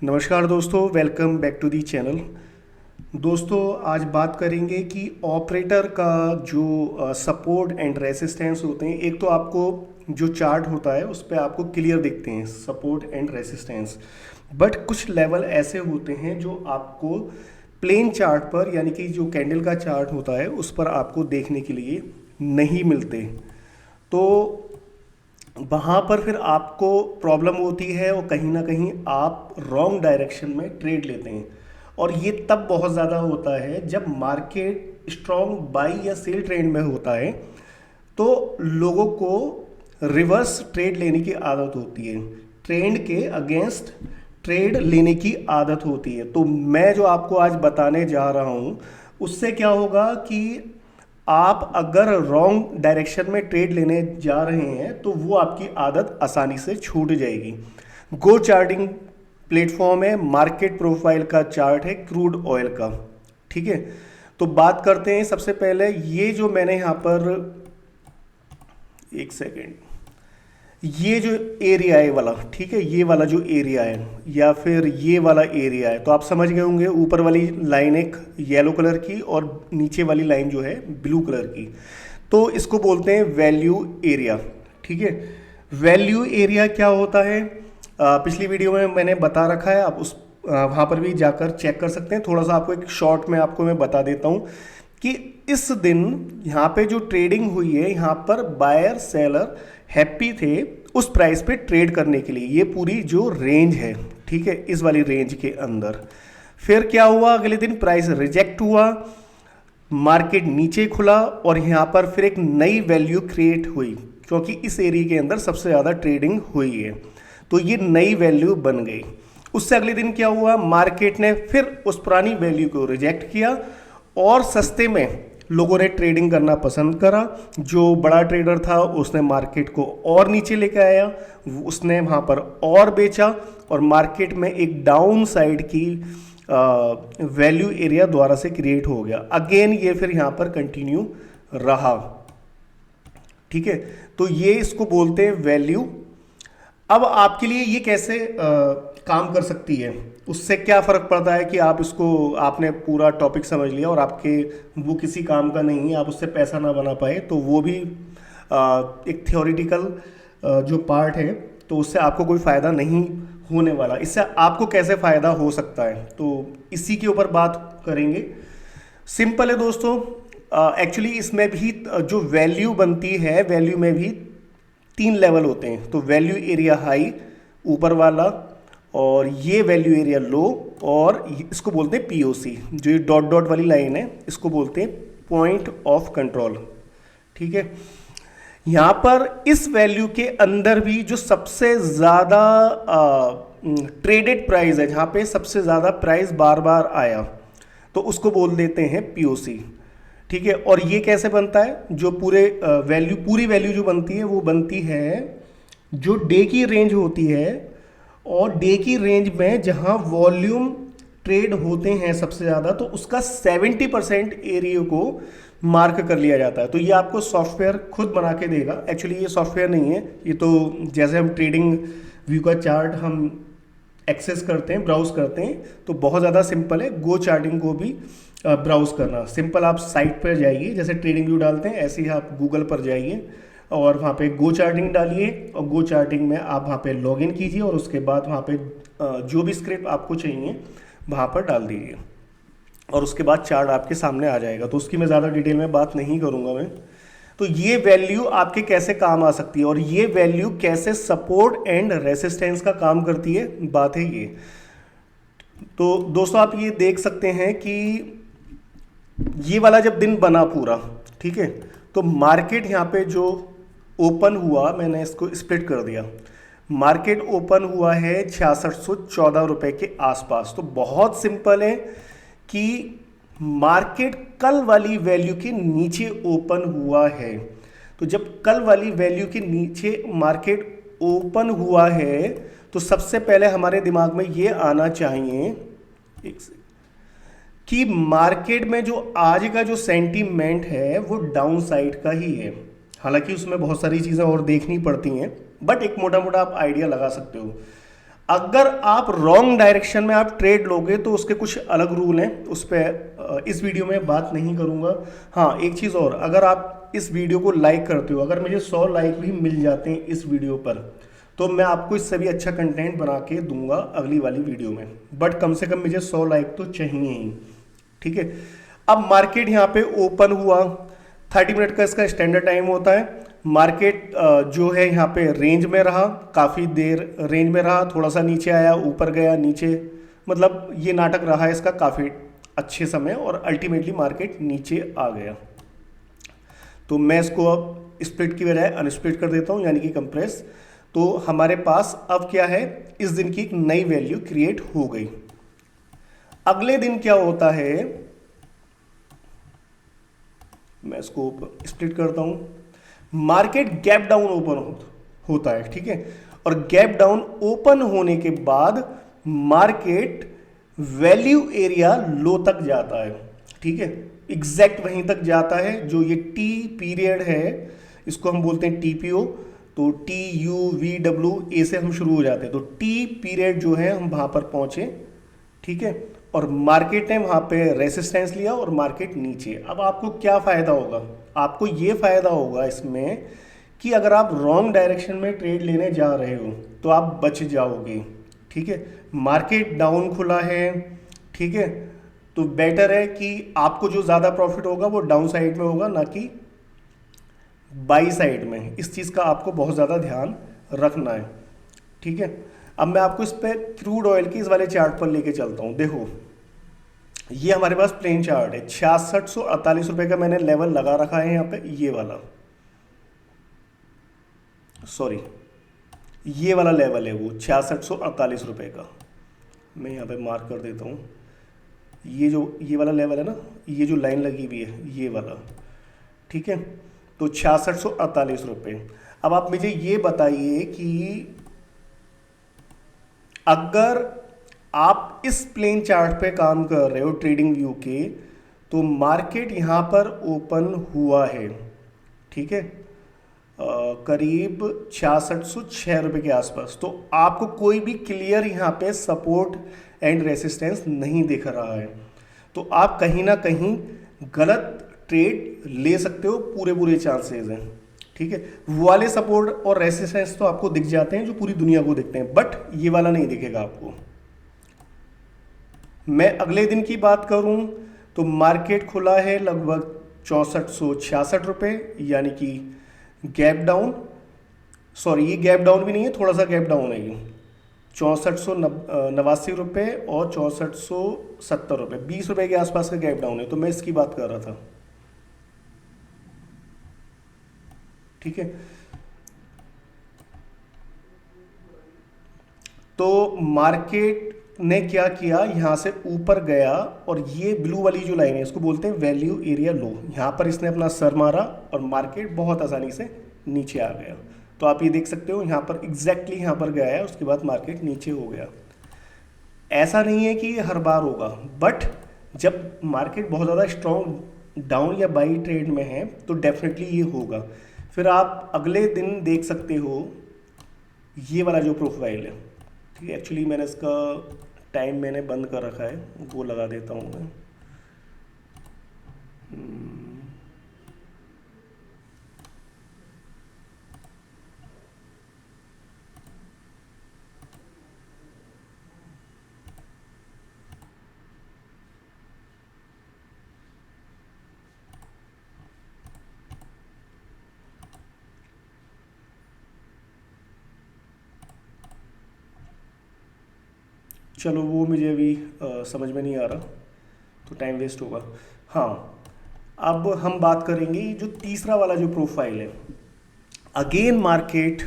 नमस्कार दोस्तों, welcome back to the channel. दोस्तों, आज बात करेंगे कि ऑपरेटर का जो सपोर्ट एंड रेसिस्टेंस होते हैं। एक तो आपको जो चार्ट होता है उस पर आपको क्लियर दिखते हैं सपोर्ट एंड रेसिस्टेंस, बट कुछ लेवल ऐसे होते हैं जो आपको प्लेन चार्ट पर, यानी कि जो कैंडल का चार्ट होता है उस पर आपको देखने के लिए नहीं मिलते। तो वहाँ पर फिर आपको प्रॉब्लम होती है और कहीं ना कहीं आप रॉन्ग डायरेक्शन में ट्रेड लेते हैं। और ये तब बहुत ज़्यादा होता है जब मार्केट स्ट्रॉन्ग बाई या सेल ट्रेंड में होता है, तो लोगों को रिवर्स ट्रेड लेने की आदत होती है, ट्रेंड के अगेंस्ट ट्रेड लेने की आदत होती है। तो मैं जो आपको आज बताने जा रहा हूँ उससे क्या होगा कि आप अगर रॉन्ग डायरेक्शन में ट्रेड लेने जा रहे हैं तो वो आपकी आदत आसानी से छूट जाएगी। गो चार्टिंग प्लेटफॉर्म है, मार्केट प्रोफाइल का चार्ट है क्रूड ऑयल का। ठीक है, तो बात करते हैं। सबसे पहले ये जो मैंने यहाँ पर, एक सेकेंड, ये जो एरिया है वाला, ठीक है, ये वाला जो एरिया है या फिर ये वाला एरिया है, तो आप समझ गए होंगे। ऊपर वाली लाइन एक येलो कलर की और नीचे वाली लाइन जो है ब्लू कलर की, तो इसको बोलते हैं वैल्यू एरिया। ठीक है, वैल्यू एरिया क्या होता है, पिछली वीडियो में मैंने बता रखा है, आप उस वहाँ पर भी जाकर चेक कर सकते हैं। थोड़ा सा आपको एक शॉर्ट में आपको मैं बता देता हूँ कि इस दिन यहाँ पे जो ट्रेडिंग हुई है, यहाँ पर बायर सेलर हैप्पी थे उस प्राइस पे ट्रेड करने के लिए। ये पूरी जो रेंज है, ठीक है, इस वाली रेंज के अंदर फिर क्या हुआ, अगले दिन प्राइस रिजेक्ट हुआ, मार्केट नीचे खुला और यहाँ पर फिर एक नई वैल्यू क्रिएट हुई, क्योंकि इस एरिया के अंदर सबसे ज़्यादा ट्रेडिंग हुई है, तो ये नई वैल्यू बन गई। उससे अगले दिन क्या हुआ, मार्केट ने फिर उस पुरानी वैल्यू को रिजेक्ट किया और सस्ते में लोगों ने ट्रेडिंग करना पसंद करा। जो बड़ा ट्रेडर था उसने मार्केट को और नीचे लेके आया, उसने वहाँ पर और बेचा और मार्केट में एक डाउन साइड की वैल्यू एरिया दोबारा से क्रिएट हो गया। अगेन ये फिर यहाँ पर कंटिन्यू रहा। ठीक है, तो ये इसको बोलते हैं वैल्यू। अब आपके लिए ये कैसे काम कर सकती है, उससे क्या फ़र्क पड़ता है कि आप इसको, आपने पूरा टॉपिक समझ लिया और आपके वो किसी काम का नहीं है, आप उससे पैसा ना बना पाए, तो वो भी एक थियोरिटिकल जो पार्ट है, तो उससे आपको कोई फ़ायदा नहीं होने वाला। इससे आपको कैसे फ़ायदा हो सकता है, तो इसी के ऊपर बात करेंगे। सिंपल है दोस्तों, एक्चुअली इसमें भी जो वैल्यू बनती है, वैल्यू में भी 3 लेवल होते हैं। तो वैल्यू एरिया हाई ऊपर वाला, और ये वैल्यू एरिया लो, और इसको बोलते हैं पीओसी। जो ये डॉट डॉट वाली लाइन है इसको बोलते हैं पॉइंट ऑफ कंट्रोल। ठीक है, यहाँ पर इस वैल्यू के अंदर भी जो सबसे ज़्यादा ट्रेडेड प्राइस है, जहाँ पे सबसे ज़्यादा प्राइस बार बार आया, तो उसको बोल देते हैं पीओसी। ठीक है, और ये कैसे बनता है, जो पूरी वैल्यू जो बनती है वो बनती है जो डे की रेंज होती है, और डे की रेंज में जहां वॉल्यूम ट्रेड होते हैं सबसे ज़्यादा, तो उसका 70% एरिया को मार्क कर लिया जाता है। तो ये आपको सॉफ्टवेयर खुद बना के देगा। एक्चुअली ये सॉफ्टवेयर नहीं है, ये तो जैसे हम ट्रेडिंग व्यू का चार्ट हम एक्सेस करते हैं, ब्राउज करते हैं, तो बहुत ज़्यादा सिंपल है गो चार्टिंग को भी ब्राउज करना। सिंपल आप साइट पर जाइए, जैसे ट्रेडिंग व्यू डालते हैं ऐसे ही आप गूगल पर जाइए और वहाँ पे गो चार्टिंग डालिए, और गो चार्टिंग में आप वहाँ पे लॉगिन कीजिए और उसके बाद वहाँ पे जो भी स्क्रिप्ट आपको चाहिए वहाँ पर डाल दीजिए और उसके बाद चार्ट आपके सामने आ जाएगा। तो उसकी मैं ज़्यादा डिटेल में बात नहीं करूँगा मैं। तो ये वैल्यू आपके कैसे काम आ सकती है और ये वैल्यू कैसे सपोर्ट एंड रेसिस्टेंस का काम करती है, बात है ये। तो दोस्तों, आप ये देख सकते हैं कि ये वाला जब दिन बना पूरा, ठीक है, तो मार्केट यहाँ पे जो ओपन हुआ, मैंने इसको स्प्लिट कर दिया, मार्केट ओपन हुआ है 6614 रुपए के आसपास। तो बहुत सिंपल है कि मार्केट कल वाली वैल्यू के नीचे ओपन हुआ है। तो जब कल वाली वैल्यू के नीचे मार्केट ओपन हुआ है तो सबसे पहले हमारे दिमाग में ये आना चाहिए कि मार्केट में जो आज का जो सेंटीमेंट है वो डाउन साइड का ही है। हालांकि उसमें बहुत सारी चीज़ें और देखनी पड़ती हैं, बट एक मोटा मोटा आप आइडिया लगा सकते हो। अगर आप रॉन्ग डायरेक्शन में आप ट्रेड लोगे तो उसके कुछ अलग रूल हैं, उस पर इस वीडियो में बात नहीं करूंगा। हाँ, एक चीज़ और, अगर आप इस वीडियो को लाइक करते हो, अगर मुझे 100 लाइक भी मिल जाते हैं इस वीडियो पर, तो मैं आपको इससे भी अच्छा कंटेंट बना के दूंगा अगली वाली वीडियो में। बट कम से कम मुझे 100 लाइक तो चाहिए ही। ठीक है, अब मार्केट यहाँ पे ओपन हुआ, 30 मिनट का इसका स्टैंडर्ड टाइम होता है। मार्केट जो है यहाँ पे रेंज में रहा, काफ़ी देर रेंज में रहा, थोड़ा सा नीचे आया, ऊपर गया, नीचे, मतलब ये नाटक रहा है इसका काफ़ी अच्छे समय, और अल्टीमेटली मार्केट नीचे आ गया। तो मैं इसको अब स्प्लिट की बजाय अनस्प्लिट कर देता हूँ, यानी कि कंप्रेस। तो हमारे पास अब क्या है, इस दिन की एक नई वैल्यू क्रिएट हो गई। अगले दिन क्या होता है, मैं इसको स्प्लिट करता हूं। मार्केट गैप डाउन ओपन होता है, ठीक है, और गैप डाउन ओपन होने के बाद मार्केट वैल्यू एरिया लो तक जाता है। ठीक है, एग्जैक्ट वहीं तक जाता है। जो ये टी पीरियड है, इसको हम बोलते हैं टीपीओ। तो TUVW से हम शुरू हो जाते हैं। तो टी पीरियड जो है हम वहां पर पहुंचे, ठीक है, और मार्केट ने वहां पे रेसिस्टेंस लिया और मार्केट नीचे। अब आपको क्या फ़ायदा होगा, आपको ये फ़ायदा होगा इसमें कि अगर आप रॉन्ग डायरेक्शन में ट्रेड लेने जा रहे हो तो आप बच जाओगे। ठीक है, मार्केट डाउन खुला है, ठीक है, तो बेटर है कि आपको जो ज़्यादा प्रॉफिट होगा वो डाउन साइड में होगा, ना कि बाई साइड में। इस चीज़ का आपको बहुत ज़्यादा ध्यान रखना है। ठीक है, अब मैं आपको इस पे क्रूड ऑयल की इस वाले चार्ट पर लेके चलता हूँ। देखो, ये हमारे पास प्लेन चार्ट है, 6648 रुपये का मैंने लेवल लगा रखा है यहाँ पे, ये वाला, सॉरी ये वाला लेवल है वो 6648 रुपये का। मैं यहाँ पे मार्क कर देता हूँ। ये वाला लेवल है ना, ये जो लाइन लगी हुई है ये वाला, ठीक है, तो 6648 रुपये। अब आप मुझे ये बताइए कि अगर आप इस प्लेन चार्ट पे काम कर रहे हो ट्रेडिंग व्यू के, तो मार्केट यहाँ पर ओपन हुआ है, ठीक है, करीब 6606 रुपये के आसपास। तो आपको कोई भी क्लियर यहाँ पे सपोर्ट एंड रेसिस्टेंस नहीं दिख रहा है, तो आप कहीं ना कहीं गलत ट्रेड ले सकते हो, पूरे चांसेस हैं। ठीक है, वो वाले सपोर्ट और रेसिस्टेंस तो आपको दिख जाते हैं जो पूरी दुनिया को दिखते हैं, बट ये वाला नहीं दिखेगा आपको। मैं अगले दिन की बात करूं तो मार्केट खुला है लगभग 6466 रुपये, यानी कि गैप डाउन, सॉरी ये गैप डाउन भी नहीं है, थोड़ा सा गैप डाउन है ये, 6489 रुपये और 6470 रुपये, 20 रुपये के आसपास का गैप डाउन है। तो मैं इसकी बात कर रहा था, ठीक है। तो मार्केट ने क्या किया, यहां से ऊपर गया और ये ब्लू वाली जो लाइन है इसको बोलते हैं वैल्यू एरिया लो, यहां पर इसने अपना सर मारा और मार्केट बहुत आसानी से नीचे आ गया। तो आप ये देख सकते हो यहां पर एग्जैक्टली यहां पर गया है, उसके बाद मार्केट नीचे हो गया। ऐसा नहीं है कि ये हर बार होगा, बट जब मार्केट बहुत ज़्यादा स्ट्रॉन्ग डाउन या बाई ट्रेड में है तो डेफिनेटली ये होगा। फिर आप अगले दिन देख सकते हो ये वाला जो प्रोफाइल है, ठीक है, एक्चुअली मैंने इसका टाइम मैंने बंद कर रखा है, वो लगा देता हूँ मैं। चलो वो मुझे अभी समझ में नहीं आ रहा, तो टाइम वेस्ट होगा। हाँ, अब हम बात करेंगे जो तीसरा वाला जो प्रोफाइल है। अगेन मार्केट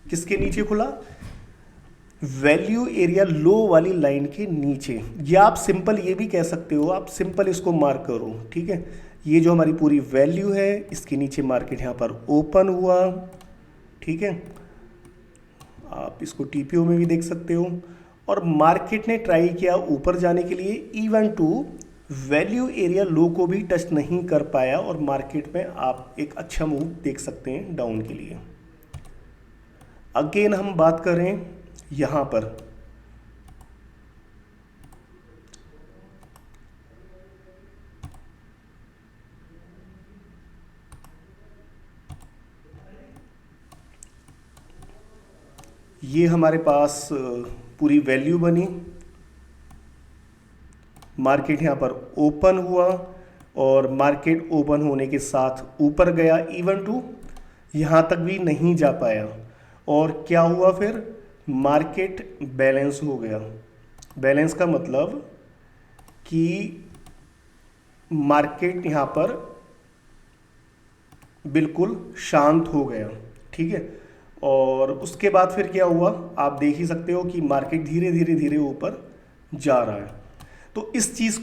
किसके नीचे खुला, वैल्यू एरिया लो वाली लाइन के नीचे, या आप सिंपल ये भी कह सकते हो, आप सिंपल इसको मार्क करो, ठीक है। ये जो हमारी पूरी वैल्यू है इसके नीचे मार्केट यहाँ पर ओपन हुआ, ठीक है, आप इसको टीपीओ में भी देख सकते हो। और मार्केट ने ट्राई किया ऊपर जाने के लिए, even to value area low को भी टच नहीं कर पाया, और मार्केट में आप एक अच्छा मूव देख सकते हैं डाउन के लिए। अगेन हम बात करें यहाँ पर, ये हमारे पास पूरी वैल्यू बनी, मार्केट यहाँ पर ओपन हुआ और मार्केट ओपन होने के साथ ऊपर गया, इवन टू यहाँ तक भी नहीं जा पाया। और क्या हुआ फिर, मार्केट बैलेंस हो गया। बैलेंस का मतलब कि मार्केट यहाँ पर बिल्कुल शांत हो गया, ठीक है। और उसके बाद फिर क्या हुआ, आप देख ही सकते हो कि मार्केट धीरे धीरे धीरे ऊपर जा रहा है। तो इस चीज़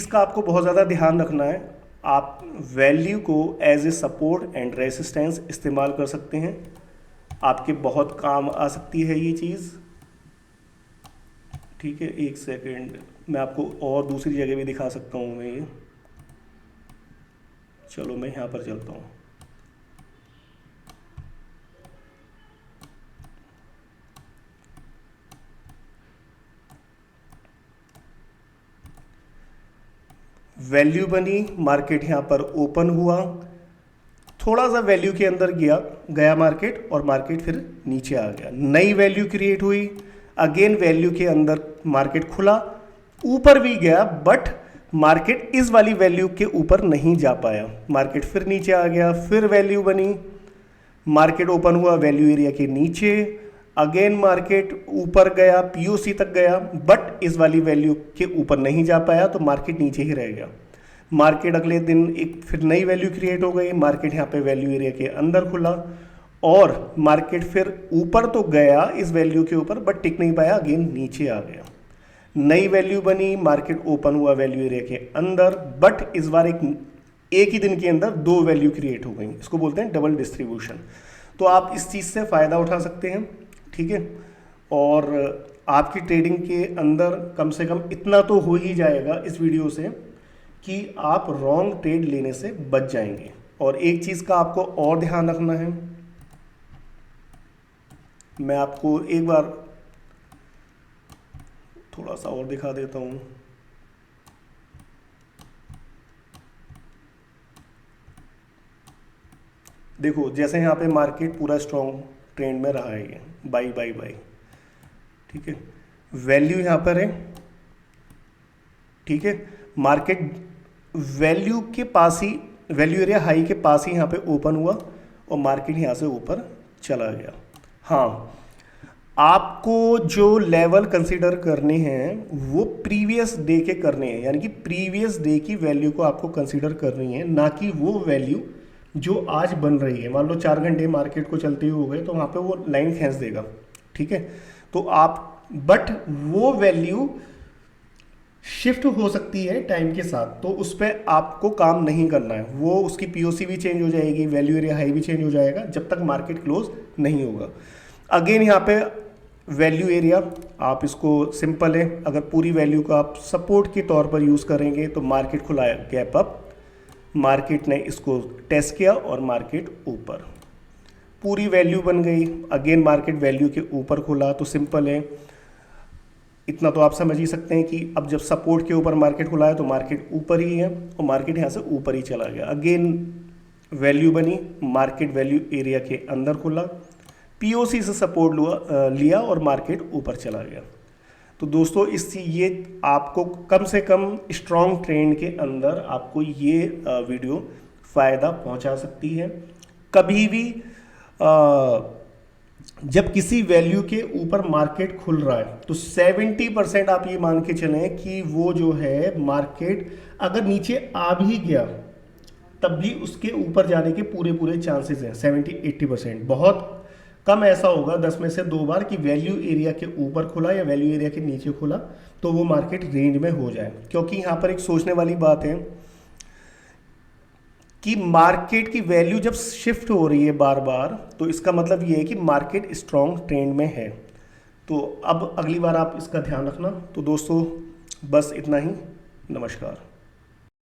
का आपको बहुत ज़्यादा ध्यान रखना है। आप वैल्यू को as a support and resistance इस्तेमाल कर सकते हैं, आपके बहुत काम आ सकती है ये चीज़, ठीक है। एक सेकेंड, मैं आपको और दूसरी जगह भी दिखा सकता हूँ मैं ये। चलो मैं यहाँ पर चलता हूँ। वैल्यू बनी, मार्केट यहाँ पर ओपन हुआ, थोड़ा सा वैल्यू के अंदर गया मार्केट, और मार्केट फिर नीचे आ गया। नई वैल्यू क्रिएट हुई, अगेन वैल्यू के अंदर मार्केट खुला, ऊपर भी गया, बट मार्केट इस वाली वैल्यू के ऊपर नहीं जा पाया, मार्केट फिर नीचे आ गया। फिर वैल्यू बनी, मार्केट ओपन हुआ वैल्यू एरिया के नीचे, अगेन मार्केट ऊपर गया, पीओसी तक गया, बट इस वाली वैल्यू के ऊपर नहीं जा पाया, तो मार्केट नीचे ही रह गया। मार्केट अगले दिन एक फिर नई वैल्यू क्रिएट हो गई, मार्केट यहाँ पे वैल्यू एरिया के अंदर खुला, और मार्केट फिर ऊपर तो गया इस वैल्यू के ऊपर, बट टिक नहीं पाया, अगेन नीचे आ गया। नई वैल्यू बनी, मार्केट ओपन हुआ वैल्यू एरिया के अंदर, बट इस बार एक ही दिन के अंदर दो वैल्यू क्रिएट हो गई, इसको बोलते हैं डबल डिस्ट्रीब्यूशन। तो आप इस चीज़ से फ़ायदा उठा सकते हैं, ठीक है। और आपकी ट्रेडिंग के अंदर कम से कम इतना तो हो ही जाएगा इस वीडियो से कि आप रॉन्ग ट्रेड लेने से बच जाएंगे। और एक चीज़ का आपको और ध्यान रखना है, मैं आपको एक बार थोड़ा सा और दिखा देता हूँ। देखो, जैसे यहाँ पे मार्केट पूरा स्ट्रॉन्ग ट्रेंड में रहा है, ये बाई बाई बाई, ठीक है। वैल्यू यहाँ पर है, ठीक है। मार्केट वैल्यू के पास ही, वैल्यू एरिया हाई के पास ही यहाँ पे ओपन हुआ, और मार्केट यहाँ से ऊपर चला गया। हाँ, आपको जो लेवल कंसीडर करने हैं वो प्रीवियस डे के करने हैं, यानी कि प्रीवियस डे की वैल्यू को आपको कंसीडर करनी है, ना कि वो वैल्यू जो आज बन रही है। मान लो 4 घंटे मार्केट को चलते हुए हो गए, तो वहाँ पे वो लाइन खींच देगा, ठीक है। तो आप, बट वो वैल्यू शिफ्ट हो सकती है टाइम के साथ, तो उस पर आपको काम नहीं करना है। वो उसकी पीओसी भी चेंज हो जाएगी, वैल्यू एरिया हाई भी चेंज हो जाएगा, जब तक मार्केट क्लोज नहीं होगा। अगेन यहाँ पे वैल्यू एरिया, आप इसको सिंपल है, अगर पूरी वैल्यू को आप सपोर्ट के तौर पर यूज़ करेंगे तो मार्केट खुला है गैप अप, मार्केट ने इसको टेस्ट किया और मार्केट ऊपर, पूरी वैल्यू बन गई। अगेन मार्केट वैल्यू के ऊपर खुला, तो सिंपल है, इतना तो आप समझ ही सकते हैं कि अब जब सपोर्ट के ऊपर मार्केट खुला है तो मार्केट ऊपर ही है, और मार्केट यहाँ से ऊपर ही चला गया। अगेन वैल्यू बनी, मार्केट वैल्यू एरिया के अंदर खुला, पीओसी से सपोर्ट लिया और मार्केट ऊपर चला गया। तो दोस्तों, ये आपको कम से कम स्ट्रॉन्ग ट्रेंड के अंदर आपको ये वीडियो फ़ायदा पहुंचा सकती है। कभी भी जब किसी वैल्यू के ऊपर मार्केट खुल रहा है तो 70% आप ये मान के चलें कि वो जो है मार्केट अगर नीचे आ भी गया तब भी उसके ऊपर जाने के पूरे चांसेस हैं। 70-80%, बहुत कम ऐसा होगा 10 में से 2 बार कि वैल्यू एरिया के ऊपर खुला या वैल्यू एरिया के नीचे खुला तो वो मार्केट रेंज में हो जाए। क्योंकि यहाँ पर एक सोचने वाली बात है कि मार्केट की वैल्यू जब शिफ्ट हो रही है बार बार, तो इसका मतलब ये है कि मार्केट स्ट्रॉन्ग ट्रेंड में है। तो अब अगली बार आप इसका ध्यान रखना। तो दोस्तों, बस इतना ही। नमस्कार।